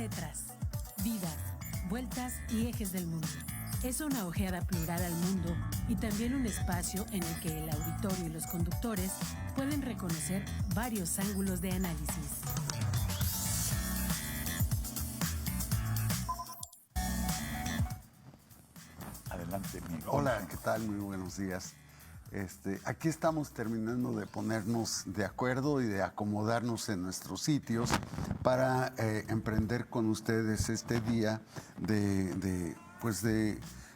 Tetras, vidas, vueltas y ejes del mundo. Es una ojeada plural al mundo y también un espacio en el que el auditorio y los conductores pueden reconocer varios ángulos de análisis. Adelante, Miguel. Hola, ¿qué tal? Muy buenos días. Aquí estamos terminando de ponernos de acuerdo y de acomodarnos en nuestros sitios para emprender con ustedes este día de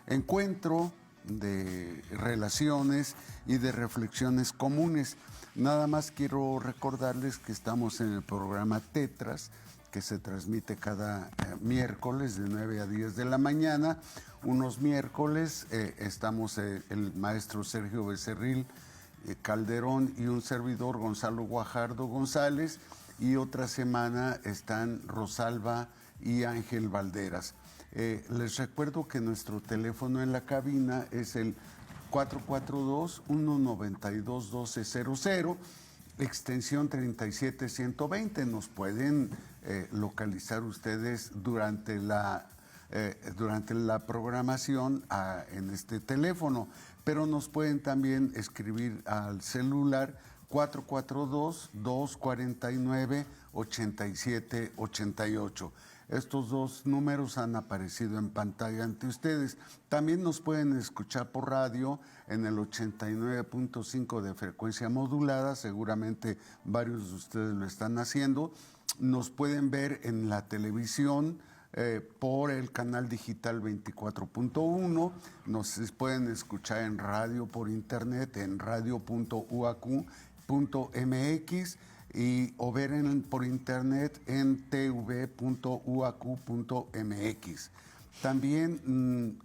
encuentro, de relaciones y de reflexiones comunes. Nada más quiero recordarles que estamos en el programa Tetras, que se transmite cada miércoles de 9 a 10 de la mañana. Unos miércoles estamos el maestro Sergio Becerril Calderón y un servidor, Gonzalo Guajardo González, y otra semana están Rosalba y Ángel Valderas. Les recuerdo que nuestro teléfono en la cabina es el 442-192-1200, extensión 37120. Nos pueden localizar ustedes durante la programación en este teléfono, pero nos pueden también escribir al celular 442-249-8788. Estos dos números han aparecido en pantalla ante ustedes. También nos pueden escuchar por radio en el 89.5 de frecuencia modulada. Seguramente varios de ustedes lo están haciendo. Nos pueden ver en la televisión por el canal digital 24.1. Nos pueden escuchar en radio por internet en radio.uacu.mx o ver por internet en tv.uacu.mx. También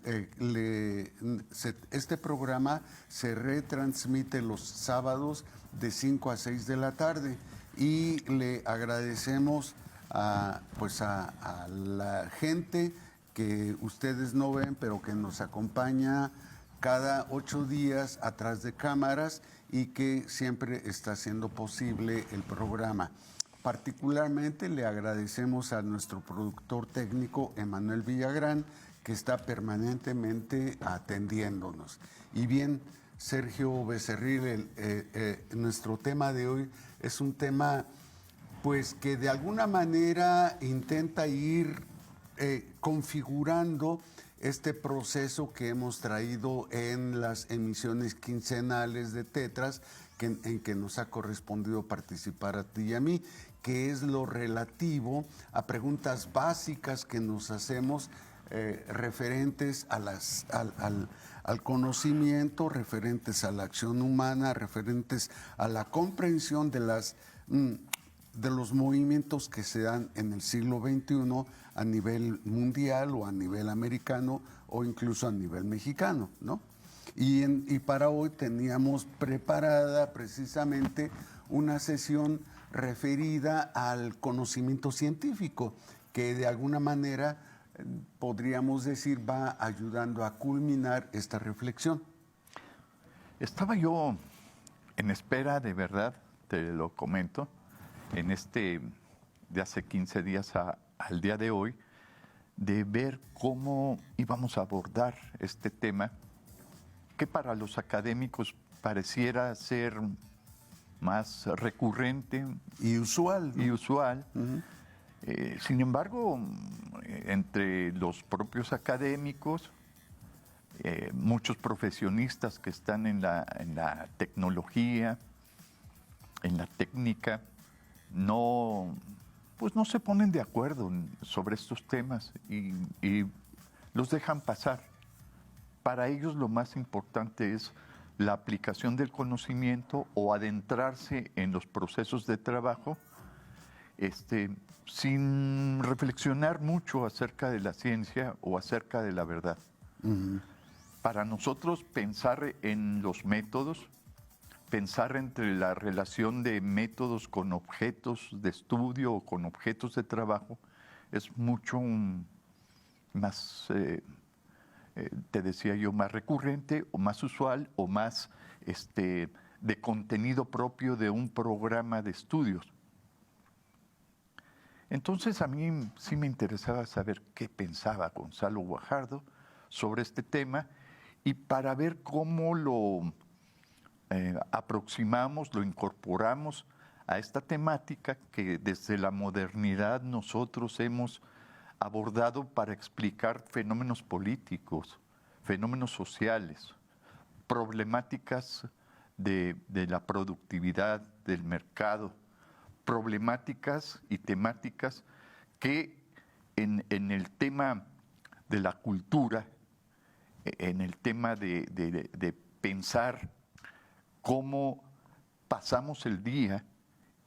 este programa se retransmite los sábados de 5 a 6 de la tarde y le agradecemos a la gente que ustedes no ven, pero que nos acompaña cada 8 días atrás de cámaras y que siempre está haciendo posible el programa. Particularmente le agradecemos a nuestro productor técnico, Emanuel Villagrán, que está permanentemente atendiéndonos. Y bien, Sergio Becerril, nuestro tema de hoy es un tema pues que de alguna manera intenta ir configurando este proceso que hemos traído en las emisiones quincenales de Tetras, en que nos ha correspondido participar a ti y a mí, que es lo relativo a preguntas básicas que nos hacemos referentes a al conocimiento, referentes a la acción humana, referentes a la comprensión de los movimientos que se dan en el siglo XXI a nivel mundial o a nivel americano o incluso a nivel mexicano, ¿no? Y para hoy teníamos preparada precisamente una sesión referida al conocimiento científico, que de alguna manera podríamos decir va ayudando a culminar esta reflexión. Estaba yo en espera, de verdad, te lo comento, de hace 15 días al día de hoy, de ver cómo íbamos a abordar este tema, que para los académicos pareciera ser más recurrente y usual, ¿no? Uh-huh. Sin embargo, entre los propios académicos, muchos profesionistas que están en la tecnología, en la técnica, no se ponen de acuerdo sobre estos temas y los dejan pasar. Para ellos lo más importante es la aplicación del conocimiento o adentrarse en los procesos de trabajo sin reflexionar mucho acerca de la ciencia o acerca de la verdad. Uh-huh. Para nosotros pensar en los métodos, pensar entre la relación de métodos con objetos de estudio o con objetos de trabajo es mucho más, te decía yo, más recurrente o más usual o más de contenido propio de un programa de estudios. Entonces a mí sí me interesaba saber qué pensaba Gonzalo Guajardo sobre este tema y para ver cómo lo aproximamos, lo incorporamos a esta temática que desde la modernidad nosotros hemos abordado para explicar fenómenos políticos, fenómenos sociales, problemáticas de la productividad, del mercado, problemáticas y temáticas que en el tema de la cultura, en el tema de pensar cómo pasamos el día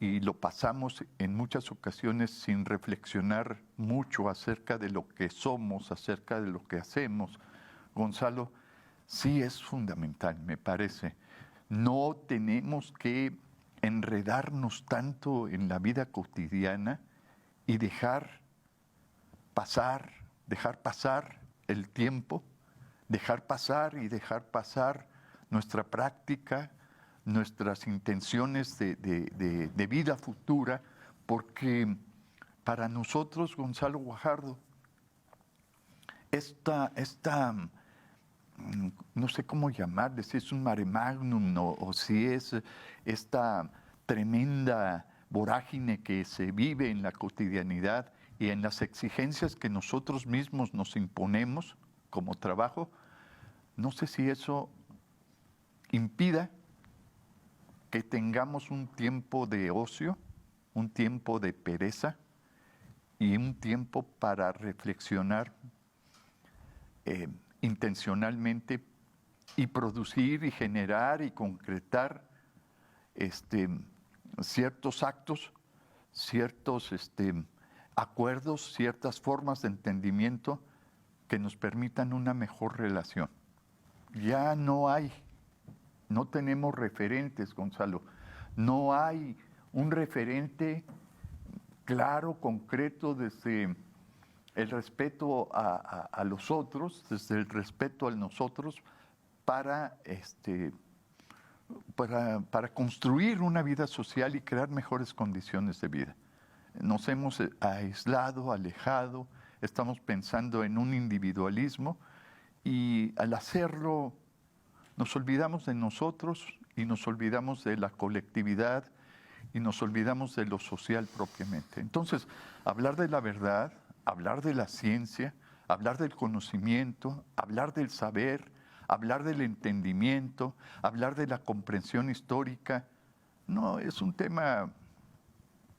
y lo pasamos en muchas ocasiones sin reflexionar mucho acerca de lo que somos, acerca de lo que hacemos, Gonzalo, sí es fundamental, me parece. No tenemos que enredarnos tanto en la vida cotidiana y dejar pasar el tiempo, dejar pasar nuestra práctica, nuestras intenciones de vida futura, porque para nosotros, Gonzalo Guajardo, esta no sé cómo llamarle, si es un mare magnum o si es esta tremenda vorágine que se vive en la cotidianidad y en las exigencias que nosotros mismos nos imponemos como trabajo, no sé si eso impida que tengamos un tiempo de ocio, un tiempo de pereza y un tiempo para reflexionar intencionalmente y producir y generar y concretar ciertos actos, ciertos acuerdos, ciertas formas de entendimiento que nos permitan una mejor relación. Ya no tenemos referentes, Gonzalo, no hay un referente claro, concreto desde el respeto a los otros, desde el respeto a nosotros, para construir una vida social y crear mejores condiciones de vida. Nos hemos aislado, alejado, estamos pensando en un individualismo y al hacerlo nos olvidamos de nosotros y nos olvidamos de la colectividad y nos olvidamos de lo social propiamente. Entonces, hablar de la verdad, hablar de la ciencia, hablar del conocimiento, hablar del saber, hablar del entendimiento, hablar de la comprensión histórica, no es un tema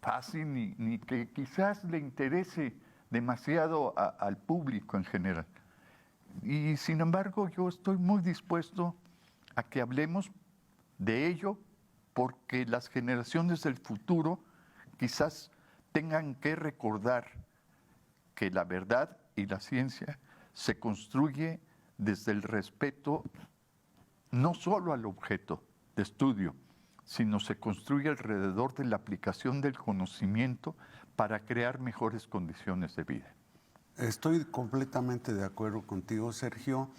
fácil ni que quizás le interese demasiado al público en general. Y sin embargo, yo estoy muy dispuesto a que hablemos de ello porque las generaciones del futuro quizás tengan que recordar que la verdad y la ciencia se construye desde el respeto no solo al objeto de estudio, sino se construye alrededor de la aplicación del conocimiento para crear mejores condiciones de vida. Estoy completamente de acuerdo contigo, Sergio,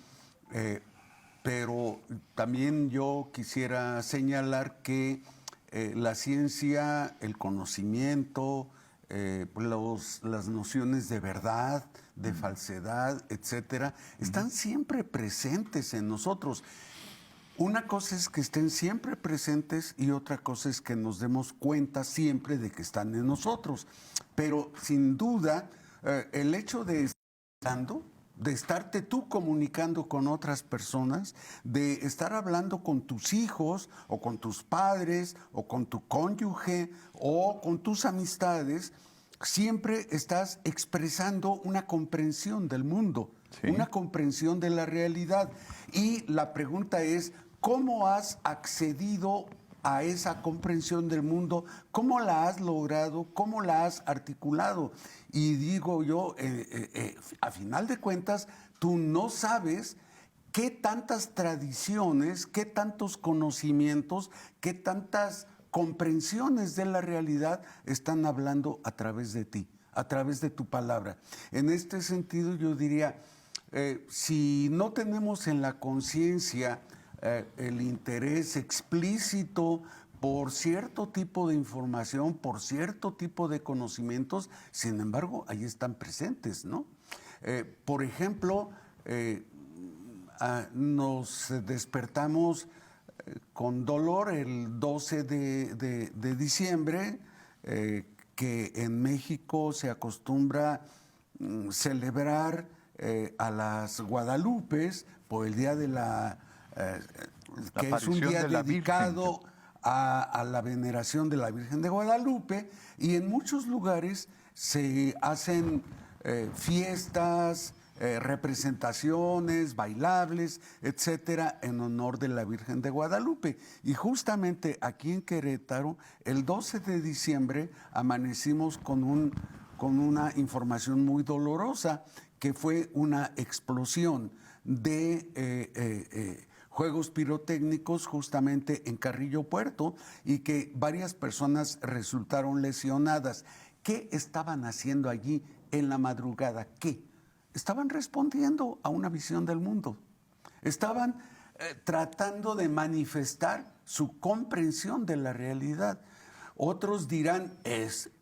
pero también yo quisiera señalar que la ciencia, el conocimiento, las nociones de verdad, de falsedad, etcétera, están siempre presentes en nosotros. Una cosa es que estén siempre presentes y otra cosa es que nos demos cuenta siempre de que están en nosotros. Pero sin duda, el hecho de estarte tú comunicando con otras personas, de estar hablando con tus hijos o con tus padres o con tu cónyuge o con tus amistades, siempre estás expresando una comprensión del mundo, sí, una comprensión de la realidad. Y la pregunta es, ¿cómo has accedido a esa comprensión del mundo? ¿Cómo la has logrado? ¿Cómo la has articulado? Y digo yo, a final de cuentas, tú no sabes qué tantas tradiciones, qué tantos conocimientos, qué tantas comprensiones de la realidad están hablando a través de ti, a través de tu palabra. En este sentido, yo diría, si no tenemos en la conciencia el interés explícito por cierto tipo de información, por cierto tipo de conocimientos, sin embargo, ahí están presentes, ¿no? Por ejemplo, nos despertamos con dolor el 12 de diciembre, que en México se acostumbra celebrar a las Guadalupes por el día de que es un día dedicado a la veneración de la Virgen de Guadalupe, y en muchos lugares se hacen fiestas, representaciones, bailables, etcétera, en honor de la Virgen de Guadalupe. Y justamente aquí en Querétaro, el 12 de diciembre, amanecimos con una información muy dolorosa, que fue una explosión de juegos pirotécnicos justamente en Carrillo Puerto, y que varias personas resultaron lesionadas. ¿Qué estaban haciendo allí en la madrugada? ¿Qué? Estaban respondiendo a una visión del mundo. Estaban tratando de manifestar su comprensión de la realidad. Otros dirán,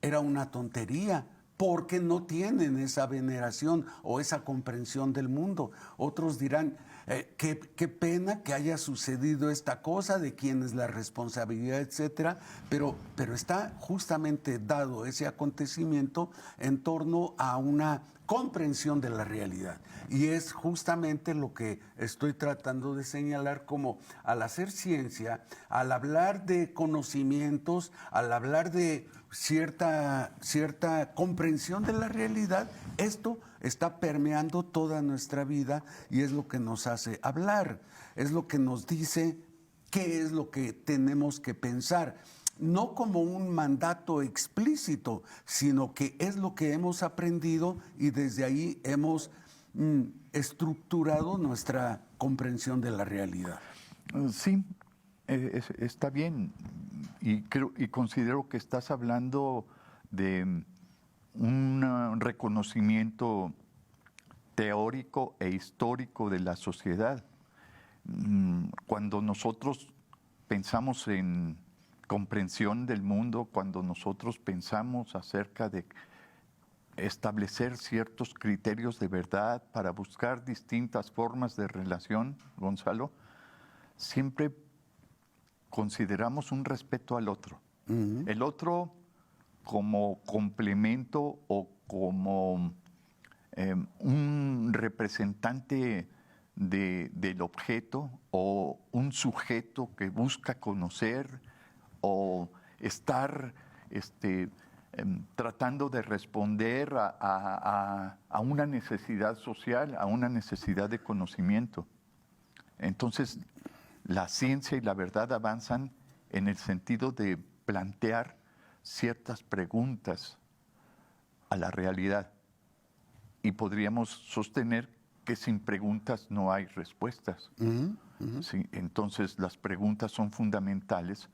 era una tontería, porque no tienen esa veneración o esa comprensión del mundo. Otros dirán, qué pena que haya sucedido esta cosa, de quién es la responsabilidad, etcétera, pero está justamente dado ese acontecimiento en torno a una comprensión de la realidad. Y es justamente lo que estoy tratando de señalar, como al hacer ciencia, al hablar de conocimientos, al hablar de cierta comprensión de la realidad, esto está permeando toda nuestra vida, y es lo que nos hace hablar, es lo que nos dice qué es lo que tenemos que pensar. No como un mandato explícito, sino que es lo que hemos aprendido, y desde ahí hemos estructurado nuestra comprensión de la realidad. Sí, está bien, y considero que estás hablando de un reconocimiento teórico e histórico de la sociedad. Cuando nosotros pensamos en comprensión del mundo, cuando nosotros pensamos acerca de establecer ciertos criterios de verdad para buscar distintas formas de relación, Gonzalo, siempre consideramos un respeto al otro. Uh-huh. El otro como complemento o como un representante del objeto, o un sujeto que busca conocer o estar tratando de responder a una necesidad social, a una necesidad de conocimiento. Entonces, la ciencia y la verdad avanzan en el sentido de plantear ciertas preguntas a la realidad, y podríamos sostener que sin preguntas no hay respuestas. Uh-huh, uh-huh. Sí, entonces las preguntas son fundamentales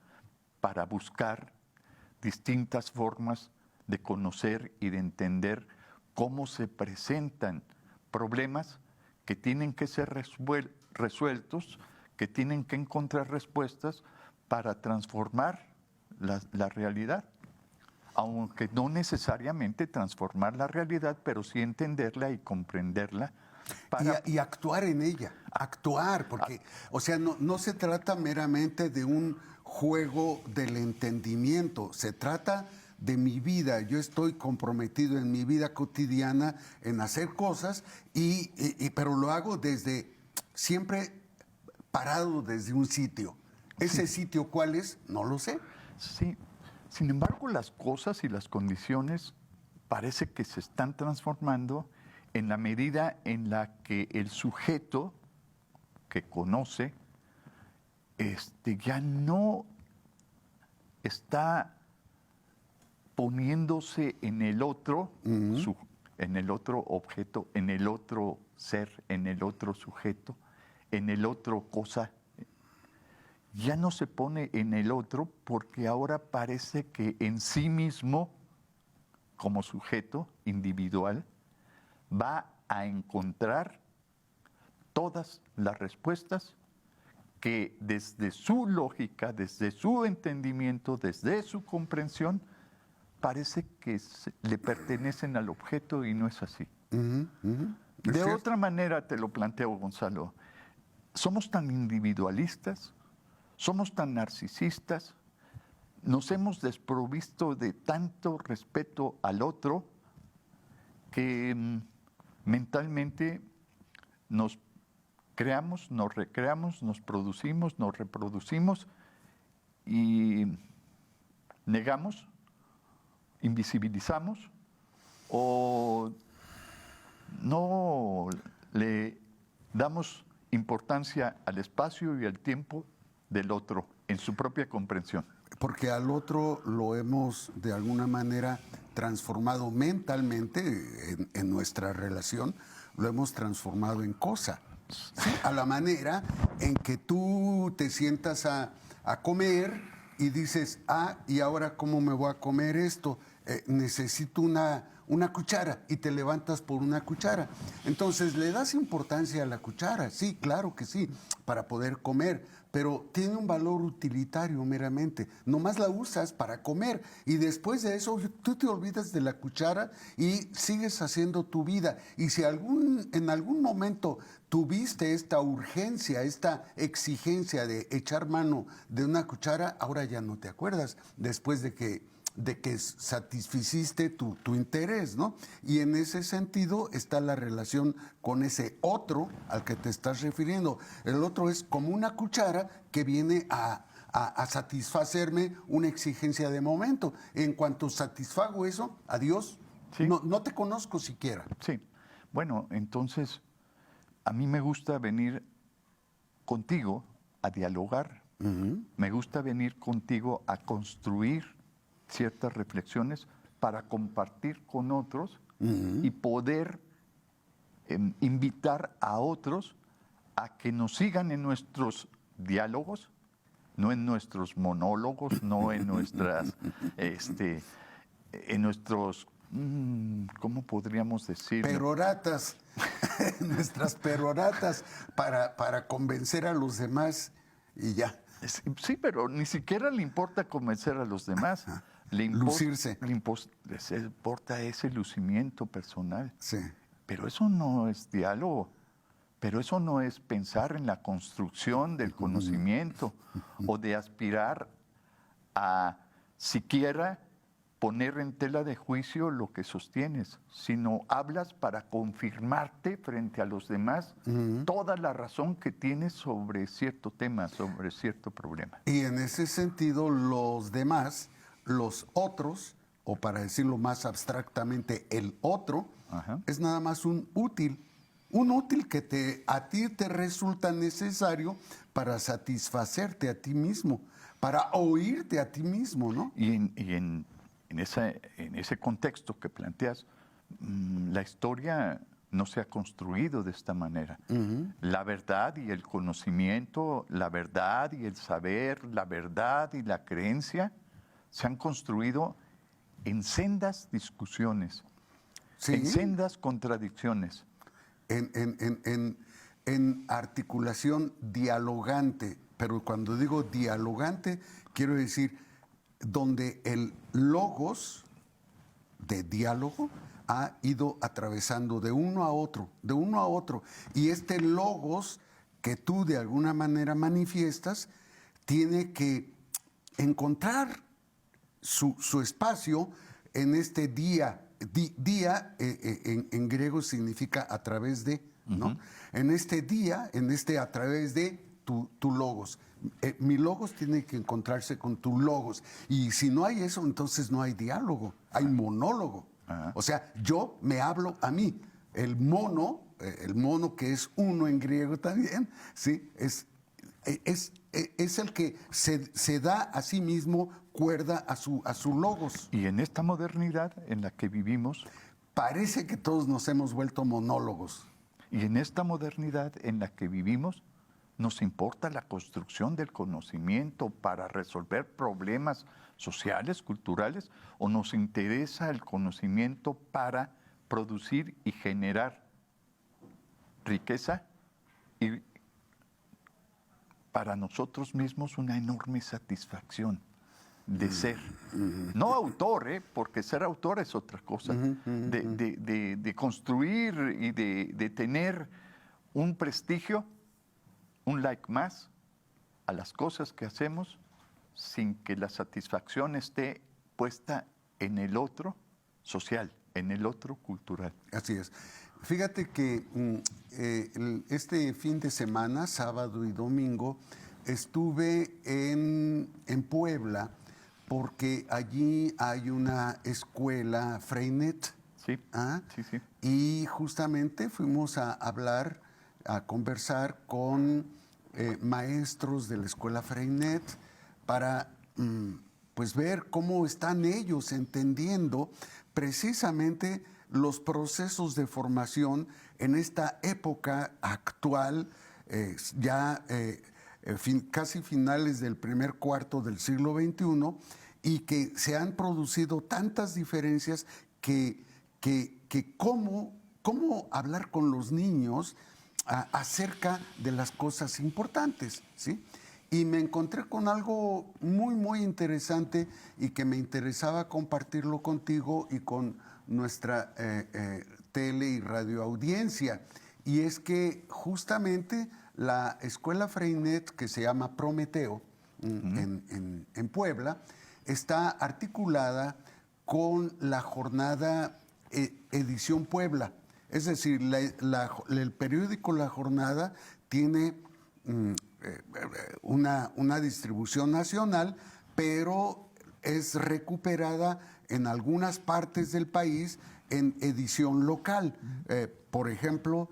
para buscar distintas formas de conocer y de entender cómo se presentan problemas que tienen que ser resueltos, que tienen que encontrar respuestas para transformar la realidad. Aunque no necesariamente transformar la realidad, pero sí entenderla y comprenderla. Y actuar en ella, porque, o sea, no se trata meramente de un juego del entendimiento, se trata de mi vida. Yo estoy comprometido en mi vida cotidiana en hacer cosas, pero lo hago siempre parado desde un sitio. ¿Ese sitio cuál es? No lo sé. Sí. Sin embargo, las cosas y las condiciones parece que se están transformando en la medida en la que el sujeto que conoce ya no está poniéndose en el otro, uh-huh. En el otro objeto, en el otro ser, en el otro sujeto, en el otro cosa. Ya no se pone en el otro, porque ahora parece que en sí mismo, como sujeto individual, va a encontrar todas las respuestas que desde su lógica, desde su entendimiento, desde su comprensión, parece que le pertenecen al objeto y no es así. De otra manera te lo planteo, Gonzalo. Somos tan individualistas, somos tan narcisistas, nos hemos desprovisto de tanto respeto al otro que mentalmente nos creamos, nos recreamos, nos producimos, nos reproducimos y negamos, invisibilizamos o no le damos importancia al espacio y al tiempo del otro en su propia comprensión. Porque al otro lo hemos de alguna manera transformado mentalmente en nuestra relación, lo hemos transformado en cosa. ¿Sí? A la manera en que tú te sientas a comer y dices, ¿y ahora cómo me voy a comer esto? Necesito una cuchara, y te levantas por una cuchara. Entonces, ¿le das importancia a la cuchara? Sí, claro que sí, para poder comer, pero tiene un valor utilitario meramente. Nomás la usas para comer y después de eso tú te olvidas de la cuchara y sigues haciendo tu vida. Y si en algún momento tuviste esta urgencia, esta exigencia de echar mano de una cuchara, ahora ya no te acuerdas, después de que satisficiste tu interés, ¿no? Y en ese sentido está la relación con ese otro al que te estás refiriendo. El otro es como una cuchara que viene a satisfacerme una exigencia de momento. En cuanto satisfago eso, adiós, Sí. No te conozco siquiera. Sí. Bueno, entonces, a mí me gusta venir contigo a dialogar. Me gusta venir contigo a construir ciertas reflexiones para compartir con otros y poder invitar a otros a que nos sigan en nuestros diálogos, no en nuestros monólogos, no en nuestras, en nuestros, ¿cómo podríamos decir? Peroratas, nuestras peroratas para convencer a los demás y ya. Sí, pero ni siquiera le importa convencer a los demás. Lucirse. Le importa ese lucimiento personal. Sí. Pero eso no es diálogo. Pero eso no es pensar en la construcción del conocimiento o de aspirar a siquiera poner en tela de juicio lo que sostienes, sino hablas para confirmarte frente a los demás toda la razón que tienes sobre cierto tema, sobre cierto problema. Y en ese sentido, los demás, los otros, o para decirlo más abstractamente, el otro, es nada más un útil que a ti te resulta necesario para satisfacerte a ti mismo, para oírte a ti mismo, ¿no? Y en ese contexto que planteas, la historia no se ha construido de esta manera. La verdad y el conocimiento, la verdad y el saber, la verdad y la creencia se han construido en sendas discusiones, Sí. en sendas contradicciones. En articulación dialogante, pero cuando digo dialogante, quiero decir donde el logos de diálogo ha ido atravesando de uno a otro, y este logos que tú de alguna manera manifiestas tiene que encontrar su espacio en este día. Día en griego significa a través de, ¿no? En este día, a través de tu logos. Mi logos tiene que encontrarse con tu logos. Y si no hay eso, entonces no hay diálogo, hay monólogo. O sea, yo me hablo a mí. El mono que es uno en griego también, ¿sí? Es el que se da a sí mismo cuerda a su logos. Y en esta modernidad en la que vivimos, parece que todos nos hemos vuelto monólogos. Y en esta modernidad en la que vivimos, nos importa la construcción del conocimiento para resolver problemas sociales, culturales, o nos interesa el conocimiento para producir y generar riqueza y para nosotros mismos una enorme satisfacción de ser. No autor, porque ser autor es otra cosa. De construir y de tener un prestigio, un like más a las cosas que hacemos, sin que la satisfacción esté puesta en el otro social, en el otro cultural. Así es. Fíjate que este fin de semana, sábado y domingo, estuve en Puebla, porque allí hay una escuela Freinet. Sí, sí. Y justamente fuimos a hablar, a conversar con maestros de la escuela Freinet para pues ver cómo están ellos entendiendo precisamente los procesos de formación en esta época actual, casi finales del primer cuarto del siglo XXI, y que se han producido tantas diferencias que cómo hablar con los niños acerca de las cosas importantes, ¿sí? Y me encontré con algo muy, muy interesante y que me interesaba compartirlo contigo y con nuestra tele y radio audiencia. Y es que justamente la escuela Freinet, que se llama Prometeo, en Puebla, está articulada con la jornada Edición Puebla. Es decir, el periódico La Jornada tiene una distribución nacional, pero es recuperada en algunas partes del país en edición local. Por ejemplo,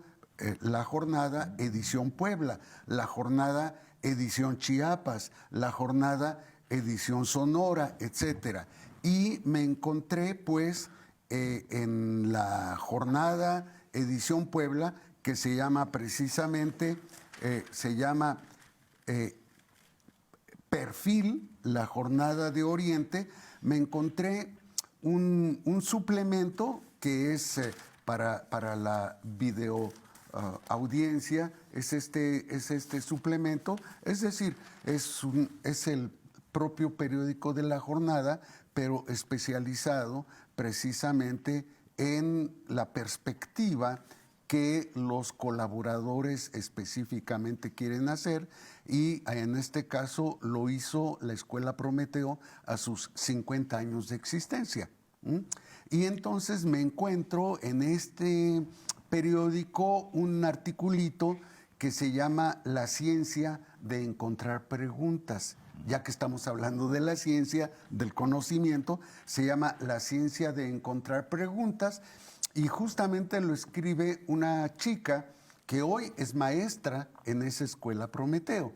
La Jornada Edición Puebla, La Jornada Edición Chiapas, La Jornada Edición Sonora, etcétera. Y me encontré, pues, en La Jornada Edición Puebla, que se llama precisamente, Perfil, La Jornada de Oriente, me encontré un suplemento que es para la video audiencia, es este suplemento, es decir, es el propio periódico de La Jornada, pero especializado precisamente en la perspectiva que los colaboradores específicamente quieren hacer, y en este caso lo hizo la Escuela Prometeo a sus 50 años de existencia. Y entonces me encuentro en este periódico un articulito que se llama La ciencia de encontrar preguntas. Ya que estamos hablando de la ciencia, del conocimiento, se llama La ciencia de encontrar preguntas, y justamente lo escribe una chica que hoy es maestra en esa escuela Prometeo,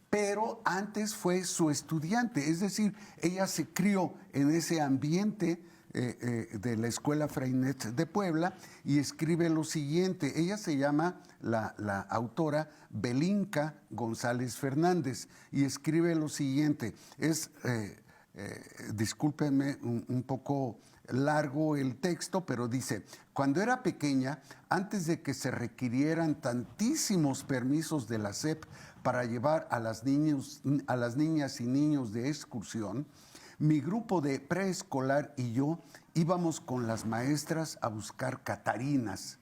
pero antes fue su estudiante, es decir, ella se crió en ese ambiente de la escuela Freinet de Puebla, y escribe lo siguiente. Ella se llama, la autora, Belinka González Fernández, y escribe lo siguiente. Discúlpenme un poco largo el texto, pero dice: cuando era pequeña, antes de que se requirieran tantísimos permisos de la SEP para llevar a las niñas y niños de excursión, mi grupo de preescolar y yo íbamos con las maestras a buscar catarinas.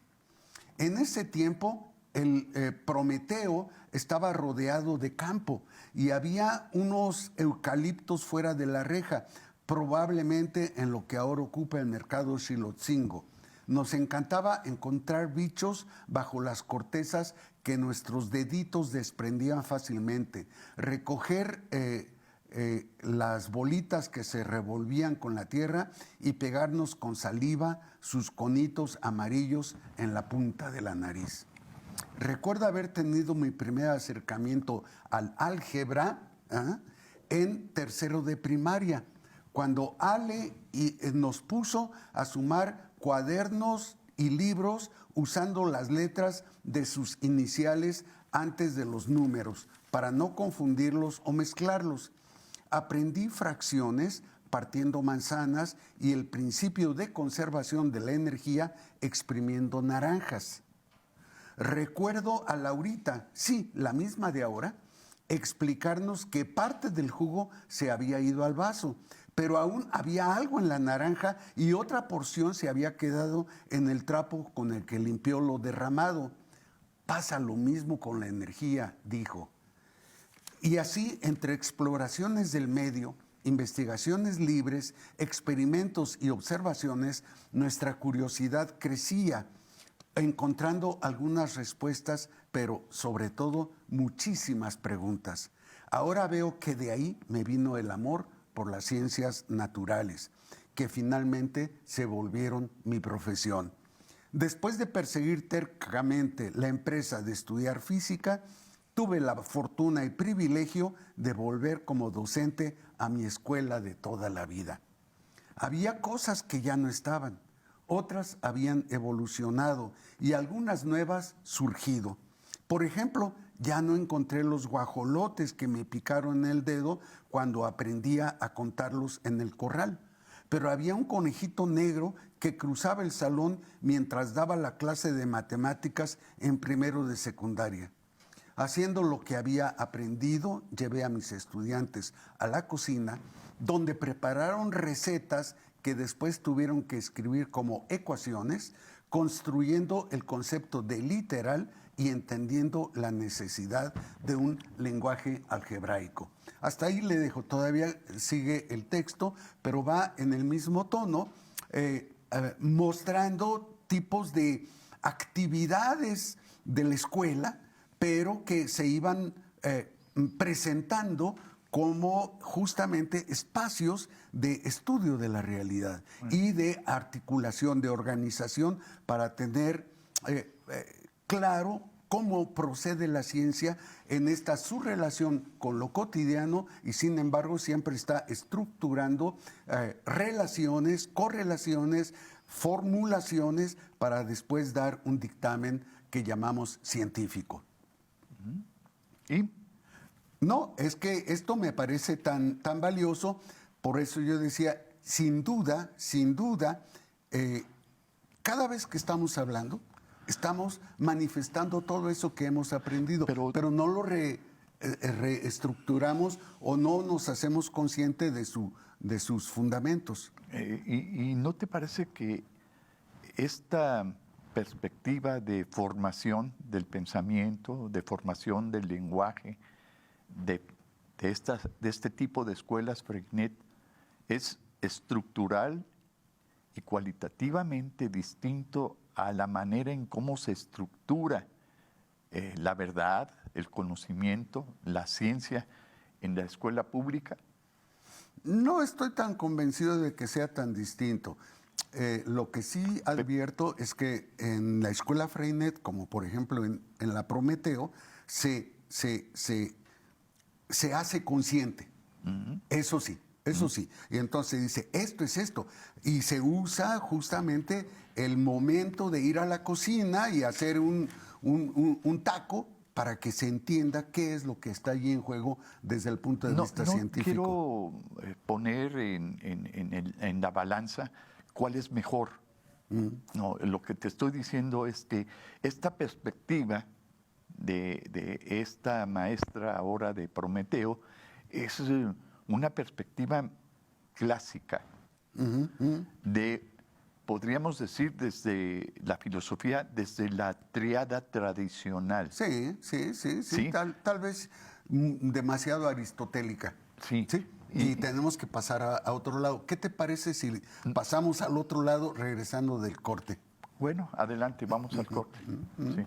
En ese tiempo, el Prometeo estaba rodeado de campo y había unos eucaliptos fuera de la reja, probablemente en lo que ahora ocupa el mercado Xilotzingo. Nos encantaba encontrar bichos bajo las cortezas que nuestros deditos desprendían fácilmente, recoger las bolitas que se revolvían con la tierra y pegarnos con saliva sus conitos amarillos en la punta de la nariz. Recuerdo haber tenido mi primer acercamiento al álgebra en tercero de primaria, cuando Ale nos puso a sumar cuadernos y libros usando las letras de sus iniciales antes de los números, para no confundirlos o mezclarlos. Aprendí fracciones partiendo manzanas y el principio de conservación de la energía exprimiendo naranjas. Recuerdo a Laurita, sí, la misma de ahora, explicarnos que parte del jugo se había ido al vaso, pero aún había algo en la naranja y otra porción se había quedado en el trapo con el que limpió lo derramado. Pasa lo mismo con la energía, dijo. Y así, entre exploraciones del medio, investigaciones libres, experimentos y observaciones, nuestra curiosidad crecía, encontrando algunas respuestas, pero sobre todo muchísimas preguntas. Ahora veo que de ahí me vino el amor por las ciencias naturales, que finalmente se volvieron mi profesión. Después de perseguir tercamente la empresa de estudiar física, tuve la fortuna y privilegio de volver como docente a mi escuela de toda la vida. Había cosas que ya no estaban, otras habían evolucionado y algunas nuevas surgido. Por ejemplo, ya no encontré los guajolotes que me picaron el dedo cuando aprendía a contarlos en el corral, pero había un conejito negro que cruzaba el salón mientras daba la clase de matemáticas en primero de secundaria. Haciendo lo que había aprendido, llevé a mis estudiantes a la cocina, donde prepararon recetas que después tuvieron que escribir como ecuaciones, construyendo el concepto de literal y entendiendo la necesidad de un lenguaje algebraico. Hasta ahí le dejo, todavía sigue el texto, pero va en el mismo tono, mostrando tipos de actividades de la escuela, pero que se iban presentando como justamente espacios de estudio de la realidad y de articulación, de organización para tener claro cómo procede la ciencia en esta su relación con lo cotidiano y sin embargo siempre está estructurando relaciones, correlaciones, formulaciones para después dar un dictamen que llamamos científico. ¿Y? No, es que esto me parece tan valioso, por eso yo decía, sin duda, cada vez que estamos hablando, estamos manifestando todo eso que hemos aprendido, pero no lo reestructuramos o no nos hacemos conscientes de sus fundamentos. ¿Y no te parece que esta perspectiva de formación del pensamiento, de formación del lenguaje, de este tipo de escuelas Freinet, es estructural y cualitativamente distinto a la manera en cómo se estructura la verdad, el conocimiento, la ciencia en la escuela pública? No estoy tan convencido de que sea tan distinto. Lo que sí advierto es que en la escuela Freinet, como por ejemplo en la Prometeo, se hace consciente. Eso sí. Y entonces dice, esto es esto. Y se usa justamente el momento de ir a la cocina y hacer un taco para que se entienda qué es lo que está allí en juego desde el punto de vista científico. No quiero poner en la balanza cuál es mejor. No, lo que te estoy diciendo es que esta perspectiva de esta maestra ahora de Prometeo es una perspectiva clásica podríamos decir desde la filosofía, desde la tríada tradicional. Sí. Tal vez demasiado aristotélica. Sí. Y tenemos que pasar a otro lado. ¿Qué te parece si pasamos al otro lado regresando del corte? Bueno, adelante, vamos al corte. Sí.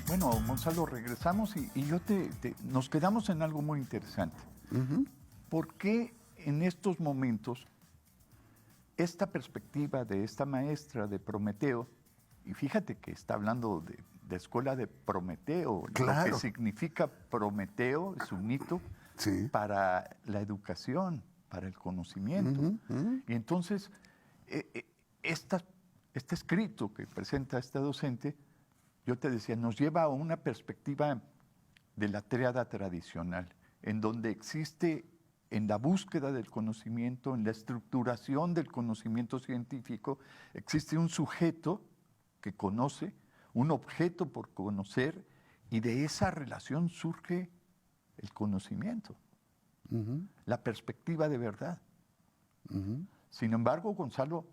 Bueno, Gonzalo, regresamos y nos quedamos en algo muy interesante. ¿Por qué en estos momentos esta perspectiva de esta maestra de Prometeo, y fíjate que está hablando de escuela de Prometeo, claro, lo que significa Prometeo, es un mito, Sí. para la educación, para el conocimiento. Y entonces, este escrito que presenta esta docente, yo te decía, nos lleva a una perspectiva de la tríada tradicional, en donde existe en la búsqueda del conocimiento, en la estructuración del conocimiento científico, existe un sujeto que conoce, un objeto por conocer, y de esa relación surge el conocimiento, la perspectiva de verdad. Sin embargo, Gonzalo,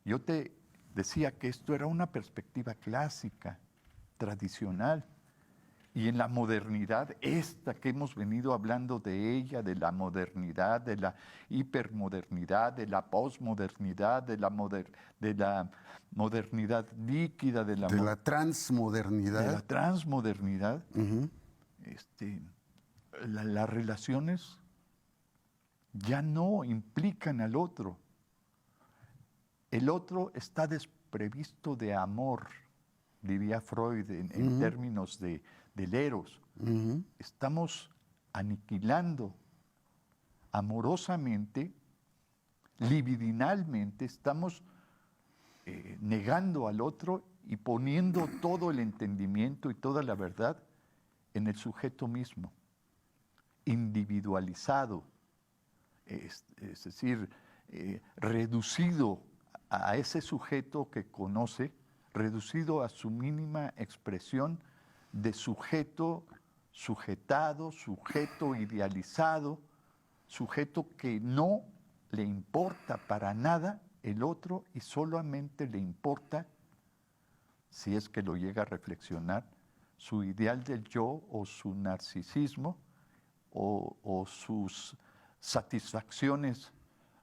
yo te decía que esto era una perspectiva clásica, tradicional, y en la modernidad, esta que hemos venido hablando de ella, de la modernidad, de la hipermodernidad, de la posmodernidad, de la modernidad líquida, de la transmodernidad. De la transmodernidad, las relaciones ya no implican al otro. El otro está desprovisto de amor, diría Freud en términos del eros. Estamos aniquilando amorosamente, libidinalmente, estamos negando al otro y poniendo todo el entendimiento y toda la verdad en el sujeto mismo, individualizado, es decir, reducido a ese sujeto que conoce, reducido a su mínima expresión de sujeto sujetado, sujeto idealizado, sujeto que no le importa para nada el otro y solamente le importa, si es que lo llega a reflexionar, su ideal del yo o su narcisismo o sus satisfacciones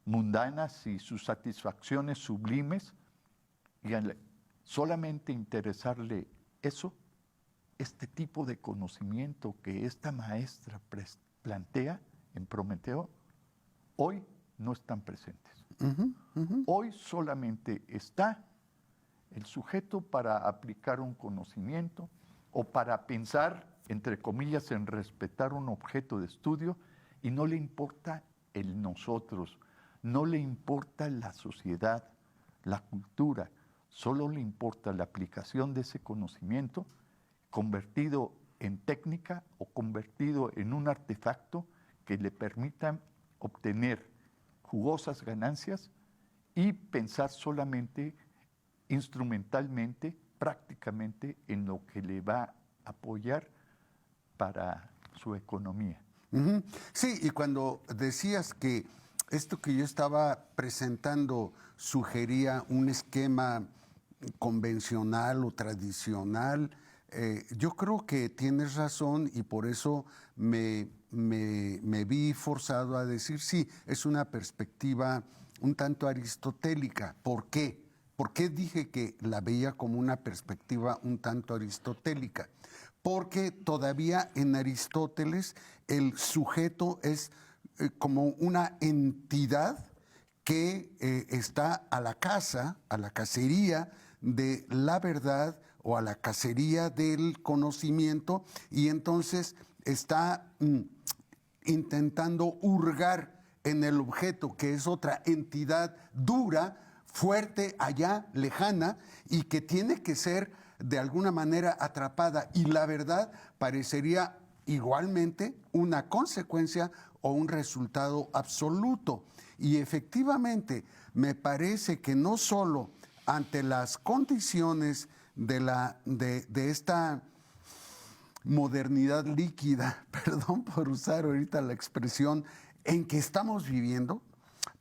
mundanas y sus satisfacciones sublimes, y al solamente interesarle eso, este tipo de conocimiento que esta maestra plantea en Prometeo, hoy no están presentes. Hoy solamente está el sujeto para aplicar un conocimiento o para pensar, entre comillas, en respetar un objeto de estudio, y no le importa el nosotros, no le importa la sociedad, la cultura, solo le importa la aplicación de ese conocimiento convertido en técnica o convertido en un artefacto que le permita obtener jugosas ganancias y pensar solamente instrumentalmente, prácticamente, en lo que le va a apoyar para su economía. Sí, y cuando decías que esto que yo estaba presentando sugería un esquema convencional o tradicional, yo creo que tienes razón, y por eso me vi forzado a decir sí, es una perspectiva un tanto aristotélica. ¿Por qué? ¿Por qué dije que la veía como una perspectiva un tanto aristotélica? Porque todavía en Aristóteles el sujeto es como una entidad que está a la caza, a la cacería de la verdad o a la cacería del conocimiento, y entonces está intentando hurgar en el objeto, que es otra entidad dura, fuerte, allá, lejana, y que tiene que ser de alguna manera atrapada, y la verdad parecería igualmente una consecuencia o un resultado absoluto. Y efectivamente, me parece que no solo ante las condiciones de esta modernidad líquida, perdón por usar ahorita la expresión, en que estamos viviendo,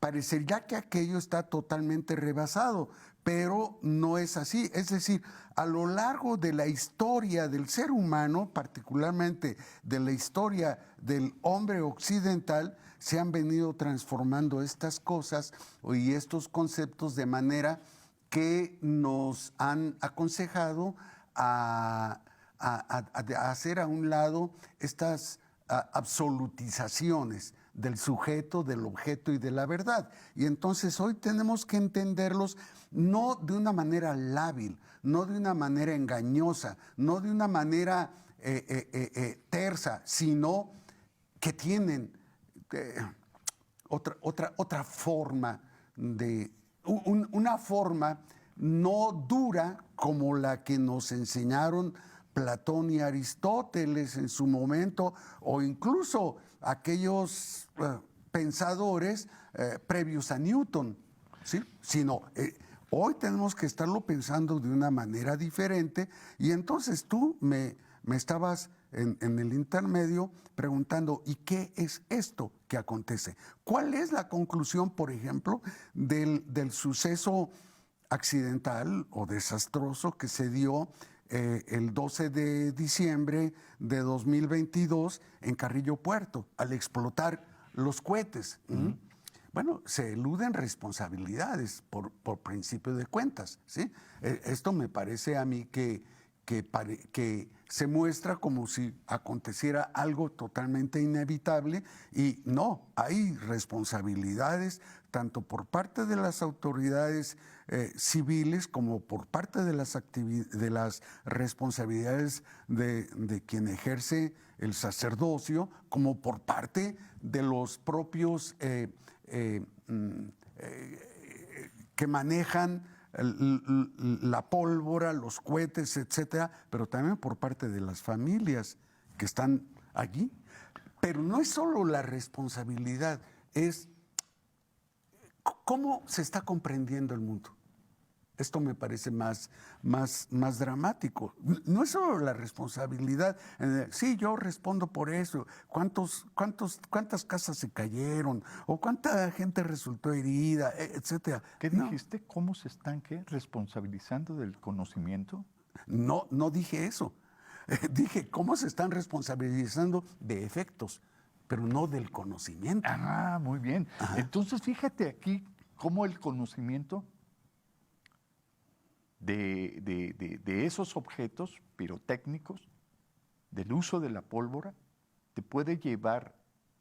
parecería que aquello está totalmente rebasado, pero no es así. Es decir, a lo largo de la historia del ser humano, particularmente de la historia del hombre occidental, se han venido transformando estas cosas y estos conceptos de manera que nos han aconsejado a hacer a un lado estas absolutizaciones del sujeto, del objeto y de la verdad. Y entonces hoy tenemos que entenderlos no de una manera lábil, no de una manera engañosa, no de una manera tersa, sino que tienen otra forma una forma no dura como la que nos enseñaron Platón y Aristóteles en su momento, o incluso aquellos pensadores previos a Newton, ¿sí? Sino hoy tenemos que estarlo pensando de una manera diferente, y entonces tú me estabas en el intermedio preguntando, ¿y qué es esto que acontece? ¿Cuál es la conclusión, por ejemplo, del suceso accidental o desastroso que se dio el 12 de diciembre de 2022 en Carrillo Puerto, al explotar los cohetes? Bueno, se eluden responsabilidades por principio de cuentas, ¿sí? Esto me parece a mí que se muestra como si aconteciera algo totalmente inevitable, y no, hay responsabilidades tanto por parte de las autoridades civiles como por parte de las responsabilidades de quien ejerce el sacerdocio, como por parte de los propios que manejan la pólvora, los cohetes, etcétera, pero también por parte de las familias que están allí. Pero no es solo la responsabilidad, es cómo se está comprendiendo el mundo. Esto me parece más dramático. No es solo la responsabilidad. Sí, yo respondo por eso. ¿Cuántas casas se cayeron? ¿O cuánta gente resultó herida? Etcétera. ¿Qué dijiste? ¿Cómo se están responsabilizando del conocimiento? No dije eso. Dije cómo se están responsabilizando de efectos, pero no del conocimiento. Ah, muy bien. Ajá. Entonces, fíjate aquí cómo el conocimiento de esos objetos pirotécnicos, del uso de la pólvora, te puede llevar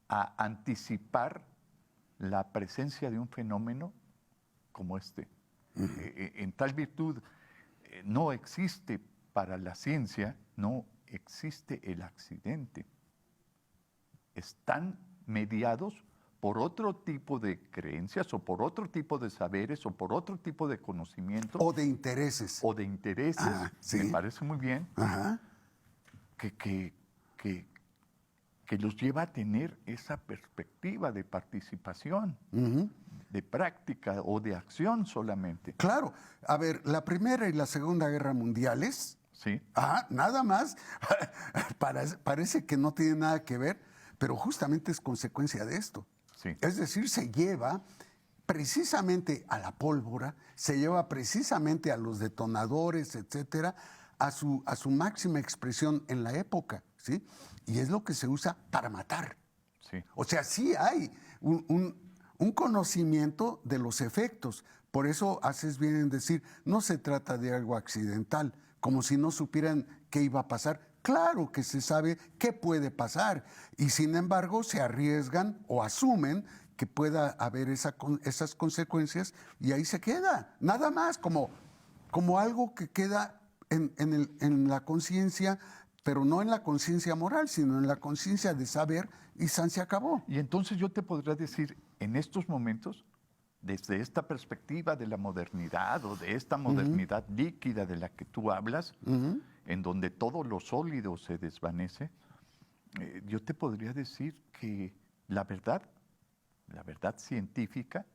a anticipar la presencia de un fenómeno como este. En tal virtud, no existe para la ciencia, no existe el accidente. Están mediados por otro tipo de creencias, o por otro tipo de saberes, o por otro tipo de conocimiento. O de intereses. O de intereses, ¿sí? Me parece muy bien, que los lleva a tener esa perspectiva de participación, de práctica o de acción solamente. Claro. A ver, la Primera y la Segunda Guerra Mundiales, sí. Nada más, parece que no tiene nada que ver, pero justamente es consecuencia de esto. Sí. Es decir, se lleva precisamente a la pólvora, se lleva precisamente a los detonadores, etcétera, a su máxima expresión en la época, ¿sí? Y es lo que se usa para matar. Sí. O sea, sí hay un conocimiento de los efectos. Por eso haces bien en decir, no se trata de algo accidental, como si no supieran qué iba a pasar. Claro que se sabe qué puede pasar, y sin embargo se arriesgan o asumen que pueda haber esas consecuencias, y ahí se queda, nada más, como algo que queda en la conciencia, pero no en la conciencia moral, sino en la conciencia de saber, y se acabó. Y entonces yo te podría decir, en estos momentos, desde esta perspectiva de la modernidad, o de esta modernidad líquida de la que tú hablas, en donde todo lo sólido se desvanece, yo te podría decir que la verdad científica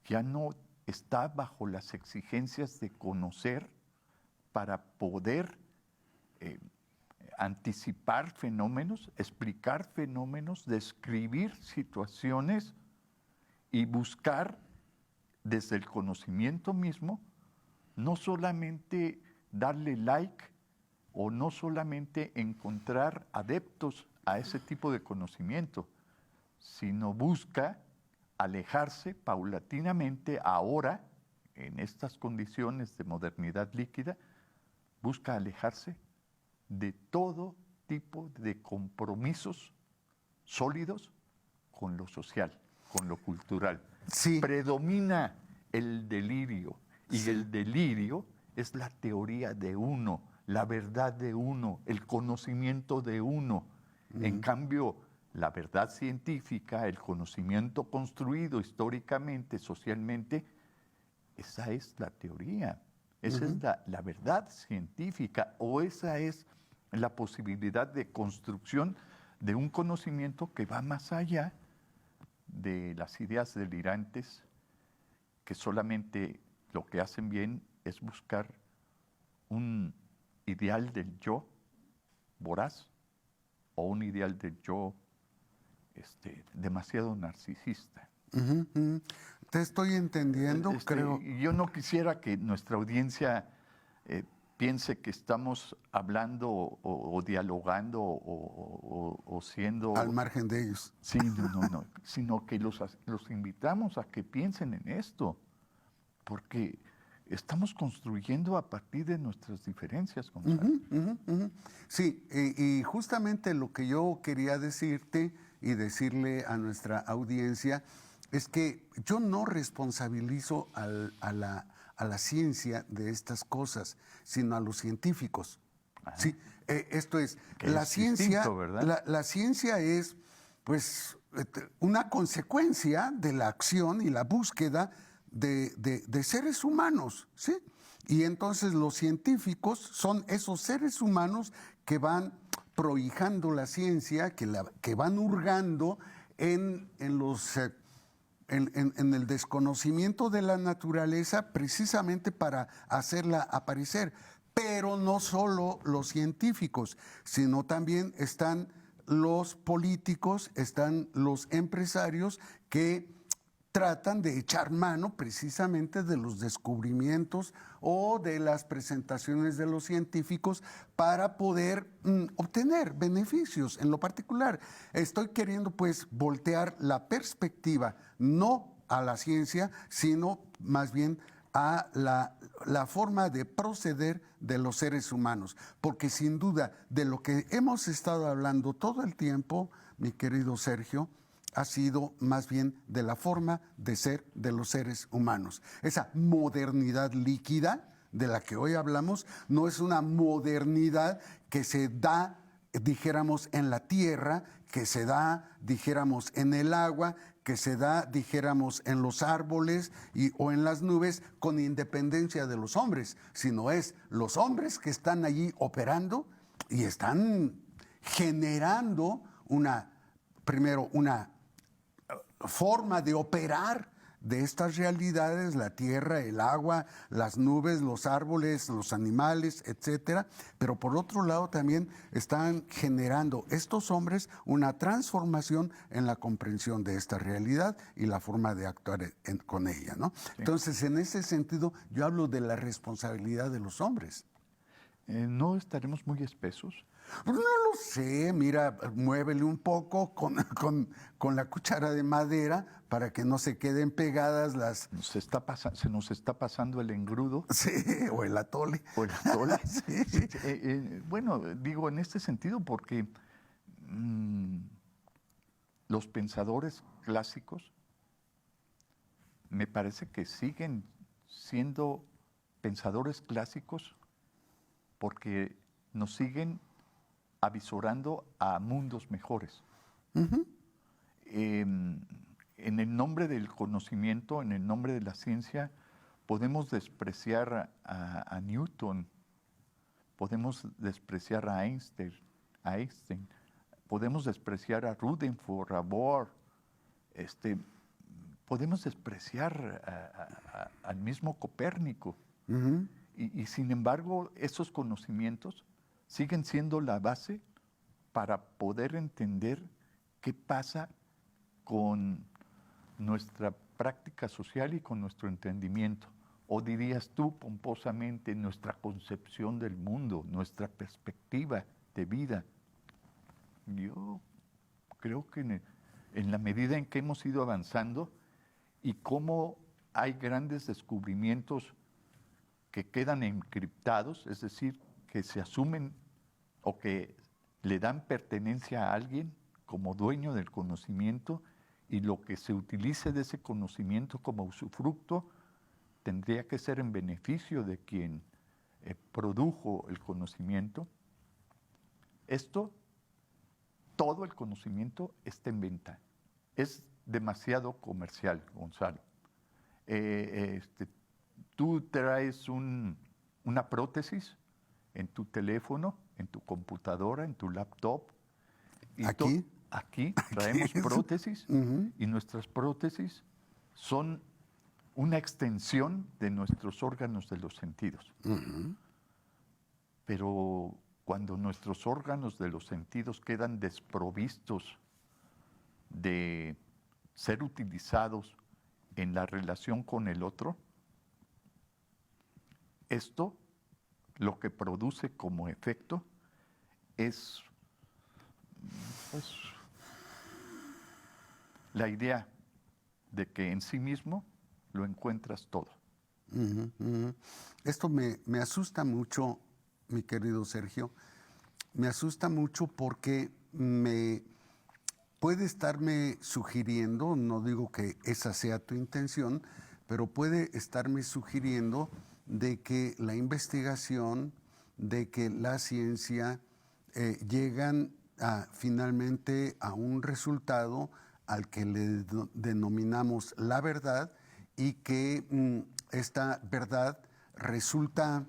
ya no está bajo las exigencias de conocer para poder anticipar fenómenos, explicar fenómenos, describir situaciones y buscar desde el conocimiento mismo no solamente darle like o no solamente encontrar adeptos a ese tipo de conocimiento, sino busca alejarse paulatinamente ahora, en estas condiciones de modernidad líquida, busca alejarse de todo tipo de compromisos sólidos con lo social, con lo cultural. Sí. Predomina el delirio, y el delirio es la teoría de uno, la verdad de uno, el conocimiento de uno. En cambio, la verdad científica, el conocimiento construido históricamente, socialmente, esa es la teoría, esa es la verdad científica, o esa es la posibilidad de construcción de un conocimiento que va más allá de las ideas delirantes que solamente lo que hacen bien es buscar un ideal del yo voraz o un ideal del yo demasiado narcisista. Te estoy entendiendo, creo. Yo no quisiera que nuestra audiencia piense que estamos hablando o dialogando o siendo... Al margen de ellos. Sí, no, sino que los invitamos a que piensen en esto, porque estamos construyendo a partir de nuestras diferencias, Gonzalo. Sí, y justamente lo que yo quería decirte y decirle a nuestra audiencia es que yo no responsabilizo a la ciencia de estas cosas, sino a los científicos. Sí, esto es, la ciencia, distinto, ¿verdad? La ciencia es, pues, una consecuencia de la acción y la búsqueda de seres humanos, ¿sí? Y entonces los científicos son esos seres humanos que van prohijando la ciencia, que van hurgando en el desconocimiento de la naturaleza precisamente para hacerla aparecer. Pero no solo los científicos, sino también están los políticos, están los empresarios que tratan de echar mano precisamente de los descubrimientos o de las presentaciones de los científicos para poder obtener beneficios. En lo particular, estoy queriendo pues voltear la perspectiva no a la ciencia, sino más bien a la forma de proceder de los seres humanos. Porque sin duda, de lo que hemos estado hablando todo el tiempo, mi querido Sergio, ha sido más bien de la forma de ser de los seres humanos. Esa modernidad líquida de la que hoy hablamos no es una modernidad que se da, dijéramos, en la tierra, que se da, dijéramos, en el agua, que se da, dijéramos, en los árboles o en las nubes, con independencia de los hombres, sino es los hombres que están allí operando y están generando primero una forma de operar de estas realidades, la tierra, el agua, las nubes, los árboles, los animales, etcétera, pero por otro lado también están generando estos hombres una transformación en la comprensión de esta realidad y la forma de actuar con ella, ¿no? Sí. Entonces, en ese sentido, yo hablo de la responsabilidad de los hombres. ¿No estaremos muy espesos? Pues no lo sé, mira, muévele un poco con la cuchara de madera para que no se queden pegadas las... Se nos está pasando el engrudo. Sí, o el atole. O el atole. Sí. Bueno, digo en este sentido porque los pensadores clásicos me parece que siguen siendo pensadores clásicos porque nos siguen avisorando a mundos mejores. En el nombre del conocimiento, en el nombre de la ciencia, podemos despreciar a Newton, podemos despreciar a Einstein, podemos despreciar a Rutherford, a Bohr, podemos despreciar al mismo Copérnico. Y sin embargo, esos conocimientos siguen siendo la base para poder entender qué pasa con nuestra práctica social y con nuestro entendimiento. O dirías tú pomposamente, nuestra concepción del mundo, nuestra perspectiva de vida. Yo creo que en la medida en que hemos ido avanzando y cómo hay grandes descubrimientos que quedan encriptados, es decir, que se asumen o que le dan pertenencia a alguien como dueño del conocimiento y lo que se utilice de ese conocimiento como usufructo tendría que ser en beneficio de quien produjo el conocimiento. Esto todo el conocimiento está en venta. Es demasiado comercial, Gonzalo. Tú traes una prótesis en tu teléfono, en tu computadora, en tu laptop. Y aquí traemos prótesis y nuestras prótesis son una extensión de nuestros órganos de los sentidos. Pero cuando nuestros órganos de los sentidos quedan desprovistos de ser utilizados en la relación con el otro, esto lo que produce como efecto es pues, la idea de que en sí mismo lo encuentras todo. Esto me asusta mucho, mi querido Sergio. Me asusta mucho porque puede estarme sugiriendo, no digo que esa sea tu intención, pero puede estarme sugiriendo de que la investigación, de que la ciencia llegan finalmente a un resultado al que le denominamos la verdad y que esta verdad resulta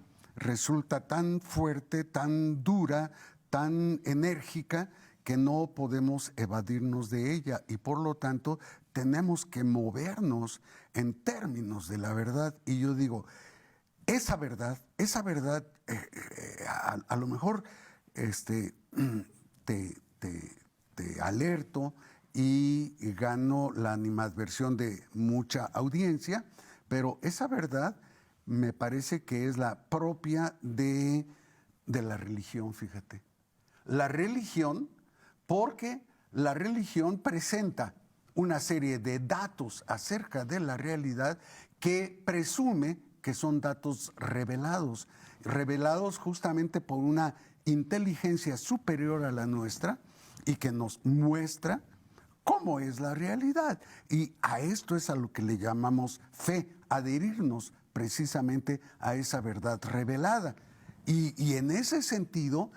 tan fuerte, tan dura, tan enérgica, que no podemos evadirnos de ella y por lo tanto tenemos que movernos en términos de la verdad. Y yo digo, esa verdad, a lo mejor te alerto y gano la animadversión de mucha audiencia, pero esa verdad me parece que es la propia de la religión, fíjate. La religión, porque la religión presenta una serie de datos acerca de la realidad que presume que son datos revelados justamente por una inteligencia superior a la nuestra y que nos muestra cómo es la realidad. Y a esto es a lo que le llamamos fe, adherirnos precisamente a esa verdad revelada. Y en ese sentido,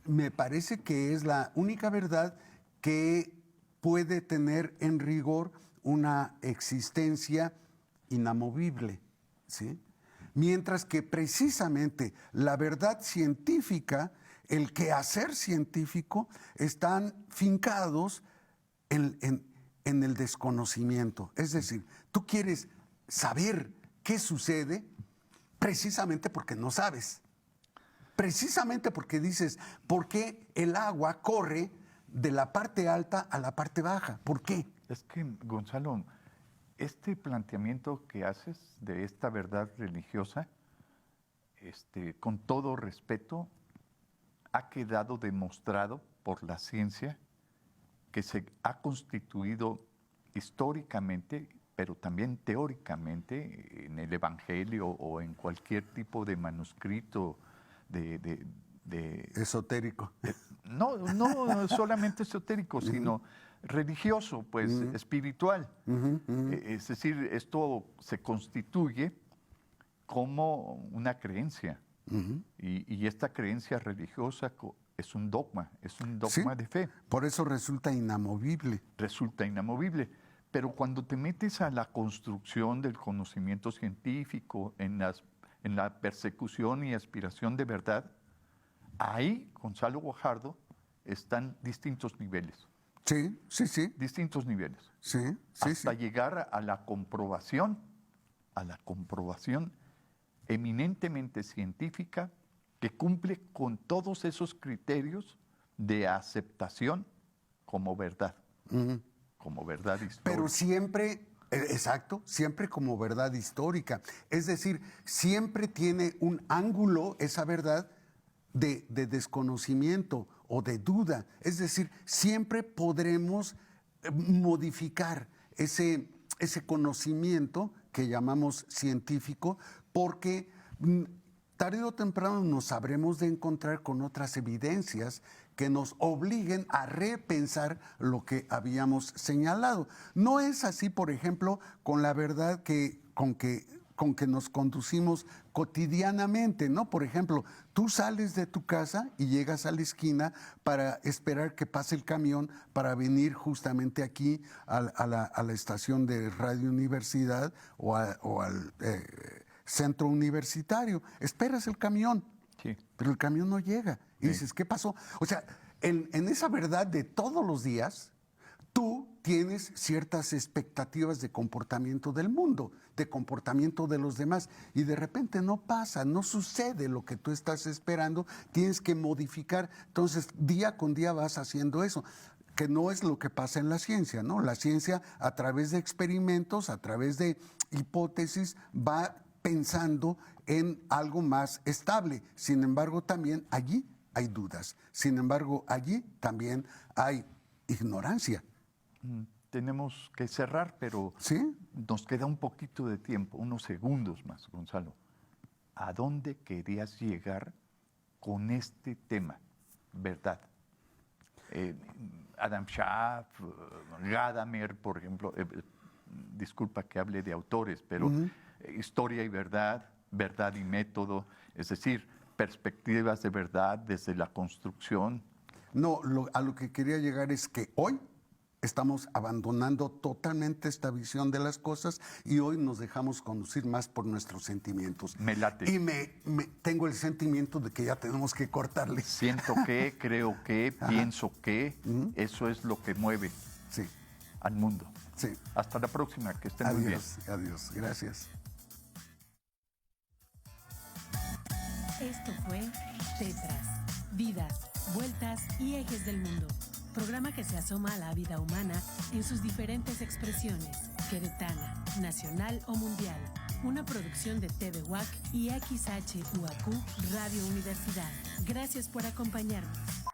me parece que es la única verdad que puede tener en rigor una existencia inamovible, ¿sí? Mientras que precisamente la verdad científica, el quehacer científico, están fincados en el desconocimiento. Es decir, tú quieres saber qué sucede precisamente porque no sabes. Precisamente porque dices, ¿por qué el agua corre de la parte alta a la parte baja? ¿Por qué? Es que, Gonzalo, este planteamiento que haces de esta verdad religiosa, con todo respeto, ha quedado demostrado por la ciencia que se ha constituido históricamente, pero también teóricamente, en el Evangelio o en cualquier tipo de manuscrito de esotérico. No solamente esotérico, sino religioso, pues espiritual. Es decir, esto se constituye como una creencia. Y esta creencia religiosa es un dogma Sí, de fe. Por eso resulta inamovible. Resulta inamovible. Pero cuando te metes a la construcción del conocimiento científico, en la persecución y aspiración de verdad, ahí, Gonzalo Guajardo, están distintos niveles. Sí. Distintos niveles. Sí. Hasta llegar a la comprobación eminentemente científica que cumple con todos esos criterios de aceptación como verdad. Como verdad histórica. Pero siempre, exacto, siempre como verdad histórica. Es decir, siempre tiene un ángulo esa verdad de desconocimiento o de duda. Es decir, siempre podremos modificar ese conocimiento que llamamos científico, porque tarde o temprano nos habremos de encontrar con otras evidencias que nos obliguen a repensar lo que habíamos señalado. No es así, por ejemplo, con la verdad con que con que nos conducimos cotidianamente, ¿no? Por ejemplo, tú sales de tu casa y llegas a la esquina para esperar que pase el camión para venir justamente aquí a la estación de Radio Universidad o al centro universitario. Esperas el camión, Sí. pero el camión no llega. Y dices, ¿qué pasó? O sea, en esa verdad de todos los días, tú tienes ciertas expectativas de comportamiento del mundo, de comportamiento de los demás, y de repente no pasa, no sucede lo que tú estás esperando, tienes que modificar. Entonces, día con día vas haciendo eso, que no es lo que pasa en la ciencia, ¿no? La ciencia, a través de experimentos, a través de hipótesis, va pensando en algo más estable. Sin embargo, también allí hay dudas. Sin embargo, allí también hay ignorancia. Tenemos que cerrar, pero ¿Sí? nos queda un poquito de tiempo, unos segundos más, Gonzalo. ¿A dónde querías llegar con este tema? ¿Verdad? Adam Schaff, Gadamer, por ejemplo, disculpa que hable de autores, pero historia y verdad, verdad y método, es decir, perspectivas de verdad desde la construcción. No, a lo que quería llegar es que hoy estamos abandonando totalmente esta visión de las cosas y hoy nos dejamos conducir más por nuestros sentimientos. Me late. Y tengo el sentimiento de que ya tenemos que cortarle. Siento que, creo que, pienso que, eso es lo que mueve Sí, al mundo. sí. Hasta la próxima, que estén muy bien. Adiós, gracias. Esto fue Tetras, vidas, vueltas y ejes del mundo. Programa que se asoma a la vida humana en sus diferentes expresiones, queretana, nacional o mundial. Una producción de TV UAC y XHUAQ Radio Universidad. Gracias por acompañarnos.